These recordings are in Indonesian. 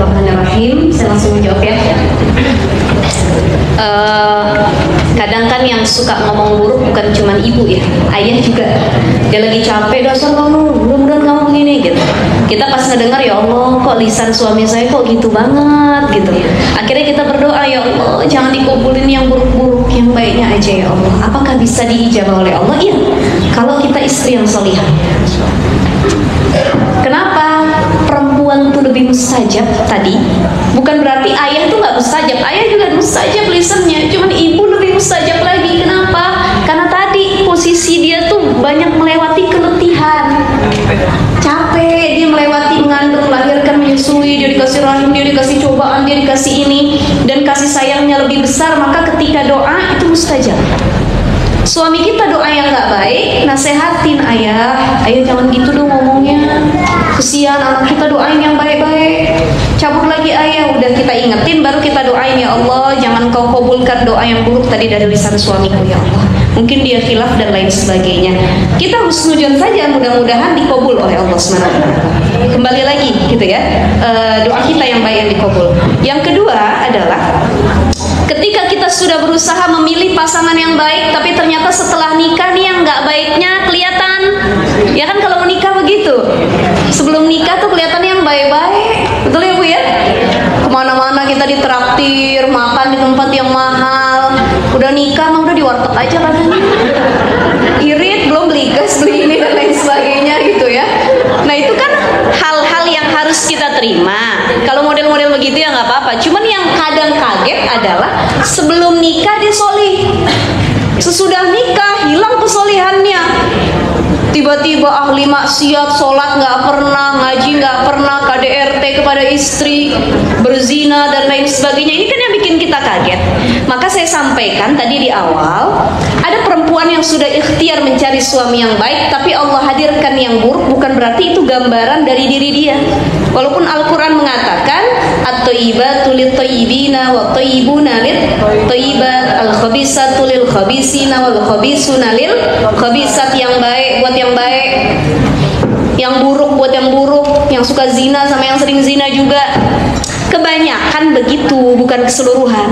Bismillahirrahmanirrahim. Saya langsung menjawab ya. Kadang kan yang suka ngomong buruk bukan cuma ibu ya, ayah juga. Dia lagi capek, dasar kamu, mudah-mudahan kamu begini gitu. Kita pas ngedengar, ya Allah, kok lisan suami saya kok gitu banget gitu. Akhirnya kita berdoa, ya Allah, jangan dikabulin yang buruk-buruk, yang baiknya aja ya Allah. Apakah bisa diijabah oleh Allah? Iya, kalau kita istri yang solihah. Kenapa perempuan tuh lebih mustajab tadi? Bukan berarti ayah tuh nggak mustajab, ayah juga mustajab lisannya, cuman ibu lebih mustajab lagi. Kenapa? Karena tadi posisi dia tuh banyak melewati keletihan, capek, dia melewati mengandung, melahirkan, menyusui, dia dikasih rahim, dia dikasih cobaan, dia dikasih ini, dan kasih sayangnya lebih besar. Maka ketika doa itu mustajab. Suami kita doa yang nggak baik, nasehatin, ayah jangan gitu dong ngomongnya, kesian anak kita, doain yang baik-baik. Cabut lagi ayah, udah kita ingetin, baru kita doain, ya Allah jangan kau kabulkan doa yang buruk tadi dari lisan suamiku ya Allah. Mungkin dia khilaf dan lain sebagainya. Kita husnudzon saja, mudah-mudahan dikabul oleh Allah SWT. Kembali lagi gitu ya, doa kita yang baik yang dikabul. Yang kedua adalah ketika kita sudah berusaha memilih pasangan yang baik, tapi ternyata setelah nikah nih yang nggak baiknya kelihatan. Ya kan kalau menikah begitu. Sebelum nikah tuh kelihatan yang baik-baik. Betul ya Bu ya? Kemana-mana kita ditraktir, makan di tempat yang mahal. Udah nikah mah udah di warteg aja katanya. Irit, belum beli gas, beli ini dan lain sebagainya gitu ya. Nah itu kan hal-hal yang harus kita terima. Kalau model-model begitu ya nggak apa-apa. Cuman yang kadang kaget adalah sebelum nikah dia solih, sesudah nikah hilang kesolihannya. Tiba-tiba ahli maksiat, sholat nggak pernah, ngaji nggak pernah, KDRT kepada istri, berzina dan lain sebagainya. Ini kan yang bikin kita kaget. Maka saya sampaikan tadi di awal, ada perempuan yang sudah ikhtiar mencari suami yang baik, tapi Allah hadirkan yang buruk, bukan berarti itu gambaran dari diri dia. Walaupun Al-Quran mengatakan at-thayyibatu lit-thayyibina wa thayyibuna lit-thayyibat, al-khabisatu lil-khabisina wal khabisuna lil-khabisat. Yang baik buat yang baik, yang buruk buat yang buruk, yang suka zina sama yang sering zina juga. Kebanyakan begitu, bukan keseluruhan.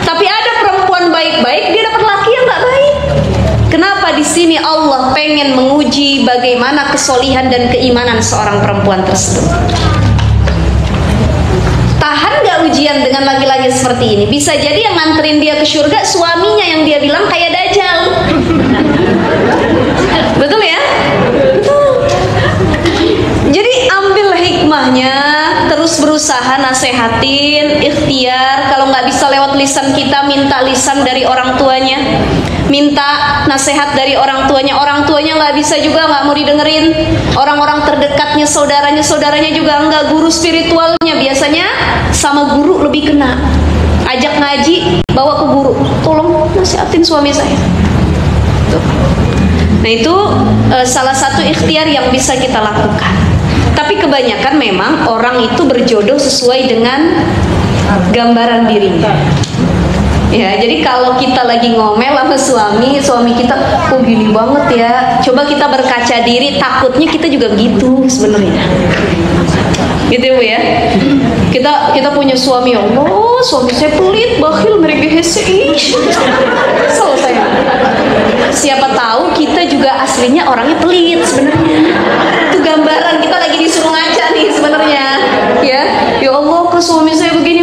Tapi ada perempuan baik-baik, dia dapat laki yang nggak baik. Kenapa di sini Allah pengen menguji bagaimana kesolihan dan keimanan seorang perempuan tersebut? Tahan gak ujian dengan laki-laki seperti ini? Bisa jadi yang nganterin dia ke surga suaminya yang dia bilang kayak Dajjal. Betul ya? Betul. Jadi ambil hikmahnya, terus berusaha nasehatin, ikhtiar. Kalau nggak bisa lewat lisan kita, minta lisan dari orang tuanya, minta nasihat dari orang tuanya. Orang tuanya nggak bisa juga, nggak mau didengerin. Orang-orang terdekatnya, saudaranya juga nggak. Guru spiritualnya biasanya sama guru lebih kena. Ajak ngaji, bawa ke guru, tolong nasihatin suami saya. Tuh. Nah itu salah satu ikhtiar yang bisa kita lakukan. Tapi kebanyakan memang orang itu berjodoh sesuai dengan gambaran dirinya. Ya, jadi kalau kita lagi ngomel sama suami kita, kok gini banget ya. Coba kita berkaca diri, takutnya kita juga begitu sebenarnya. Gitu Bu ya. Kita punya suami, Allah, suami saya pelit, bakhil, meregehese. Selesai. Siapa tahu kita juga aslinya orangnya pelit sebenarnya. Itu gambaran kita lagi disuruh ngaca nih sebenarnya. Ya Allah, ke suami saya begini.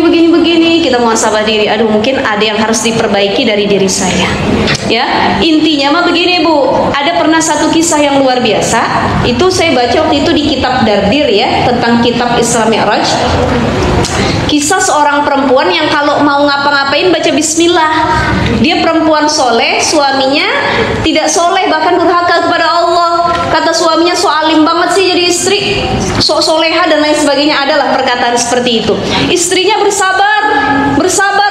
Kita muhasabah diri. Aduh, mungkin ada yang harus diperbaiki dari diri saya. Ya, intinya mah begini Bu. Ada pernah satu kisah yang luar biasa. Itu saya baca waktu itu di kitab Dardir ya, tentang kitab Isra Mi'raj. Kisah seorang perempuan yang kalau mau ngapa-ngapain baca bismillah. Dia perempuan soleh, suaminya tidak soleh, bahkan durhaka kepada Allah. Kata suaminya, so alim banget sih jadi istri, so soleha dan lain sebagainya. Adalah perkataan seperti itu. Istrinya bersabar,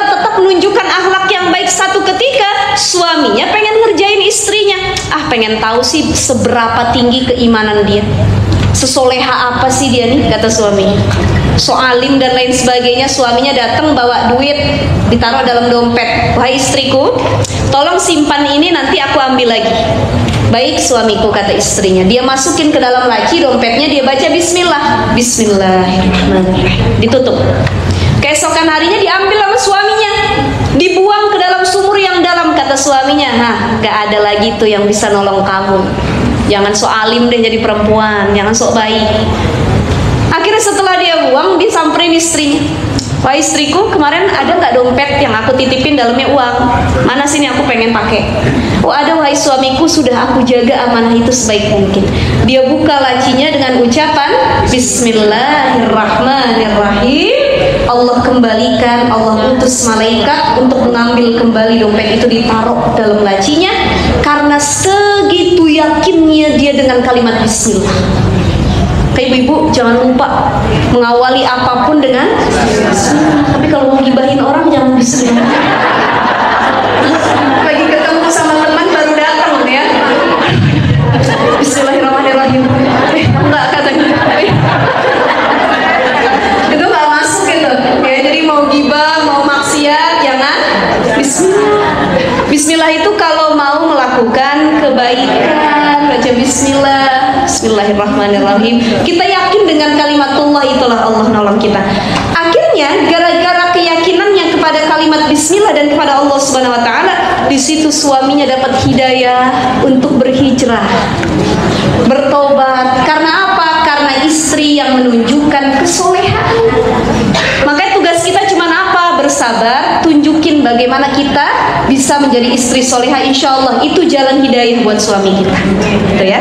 tetap menunjukkan akhlak yang baik. Satu ketika suaminya pengen ngerjain istrinya. Pengen tahu sih seberapa tinggi keimanan dia, sesoleha apa sih dia nih, kata suaminya. So alim dan lain sebagainya. Suaminya datang bawa duit, ditaruh dalam dompet. Wahai istriku, tolong simpan ini, nanti aku ambil lagi. Baik suamiku, kata istrinya. Dia masukin ke dalam laci dompetnya, dia baca bismillah. Bismillahirrahmanirrahim. Ditutup. Keesokan harinya diambil sama suaminya, dibuang ke dalam sumur yang dalam. Kata suaminya, gak ada lagi tuh yang bisa nolong kamu. Jangan sok alim deh jadi perempuan, jangan sok baik. Akhirnya setelah dia buang, dia samperin istrinya. Wah istriku, kemarin ada nggak dompet yang aku titipin dalamnya uang? Mana sini, aku pengen pakai. Oh ada, wahai suamiku, sudah aku jaga amanah itu sebaik mungkin. Dia buka lacinya dengan ucapan Bismillahirrahmanirrahim. Allah kembalikan, Allah utus malaikat untuk mengambil kembali dompet itu, ditaruh dalam lacinya. Karena segitu yakinnya dia dengan kalimat Bismillah. Ibu-ibu jangan lupa mengawali apapun dengan Bismillah. Tapi kalau mau gibahin orang jangan Bismillah. Lagi ketemu sama teman baru datang ya, Bismillahirrahmanirrahim. Enggak katanya. Itu nggak masuk gitu. Ya, jadi mau gibah, mau maksiat jangan Bismillah. Bismillah itu kalau mau melakukan kebaikan, baca Bismillah. Bismillahirrahmanirrahim. Kita yakin dengan kalimatullah, itulah Allah nolong kita. Akhirnya gara-gara keyakinannya kepada kalimat Bismillah dan kepada Allah Subhanahu Wa Taala, di situ suaminya dapat hidayah untuk berhijrah, bertobat. Karena apa? Karena istri yang menunjukkan kesolehan. Makanya tugas kita cuma apa? Bersabar, tunjukin bagaimana kita bisa menjadi istri soleha. Insya Allah itu jalan hidayah buat suami kita. Gitu ya.